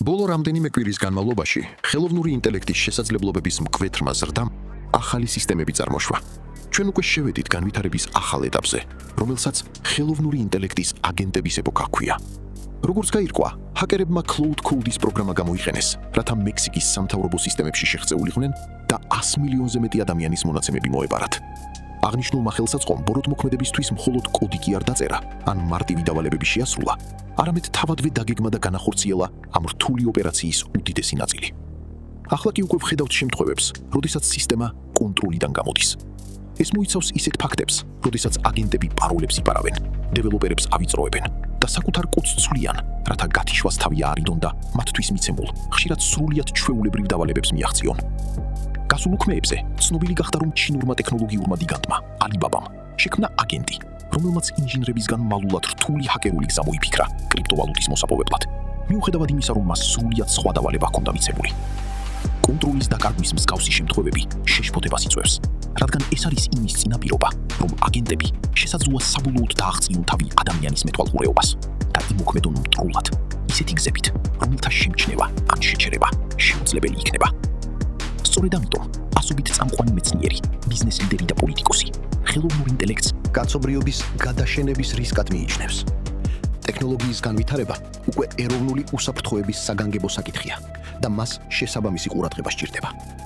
ბოლო რამდენიმე კვირის განმავლობაში ხელოვნური ინტელექტის შესაძლებლობების მკვეთრმა ზრდამ ახალი სისტემები წარმოშვა. ჩვენ უკვე შევედით განვითარების ახალ ეტაპზე, რომელსაც ხელოვნური ინტელექტის აგენტების ეპოქა ჰქვია. როგორც გაირკვა, ჰაკერებმა Cloud Code-ის პროგრამა გამოიყენეს, რათა მექსიკის სამთავრობო სისტემებში შეღწეულიყვნენ და 100 მილიონზე მეტი ადამიანის მონაცემები მოეპარათ. აღნიშნულმა ხელსაწყომ ბოროტმოქმედებისთვის მხოლოდ კოდი კი არ დაწერა, ან მარტივი დავალებები შეასრულა, არამედ თავადვე დაგეგმა და განახორციელა ამ რთული ოპერაციის უდიდესი ნაწილი. ახლა კი უკვე ვხედავთ შემთხვევებს, როდესაც სისტემა კონტროლიდან გამოდის. ეს მოიცავს ისეთ ფაქტებს, როდესაც აგენტები პაროლებს იპარავენ, დეველოპერებს ავიწროებენ და საკუთარ კოდს ცვლიან, რათა გათიშვას თავი აარიდონ და მათთვის მიცემულ, ხშირად სრულიად ჩვეულებრივ დავალებებს მიაღწიონ. გასულ უქმეებზე ცნობილი გახდა, რომ ჩინურმა ტექნოლოგიურმა გიგანტმა, ალიბაბამ, შექმნა აგენტი, რომელმაც ინჟინრებისგან მალულად რთული ჰაკერული გზა მოიფიქრა კრიპტოვალუტის მოსაპოვებლად, მიუხედავად იმისა, რომ მას სრულიად სხვა დავალება ჰქონდა მიცემული. კონტროლის დაკარგვის მსგავსი შემთხვევები შეშფოთებას იწვევს, რადგან ეს არის იმის წინაპირობა, რომ აგენტები შესაძლოა საბოლოოდ დააღწიონ თავი ადამიანის მეთვალყურეობას და იმოქმედონ მტრულად, ისეთი გზებით, რომელთა შემჩნევა ან შეჩერება შეუძლებელი იქნება. სწორედ ამიტომ ასობით წამყვანი მეცნიერი, ბიზნეს ლიდერი და პოლიტიკოსი ხელოვნურ ინტელექტს კაცობრიობის გადაშენების რისკად მიიჩნევს. ტექნოლოგიის განვითარება უკვე ეროვნული უსაფრთხოების საგანგებო საკითხია და მას შესაბამისი ყურადღება სჭირდება.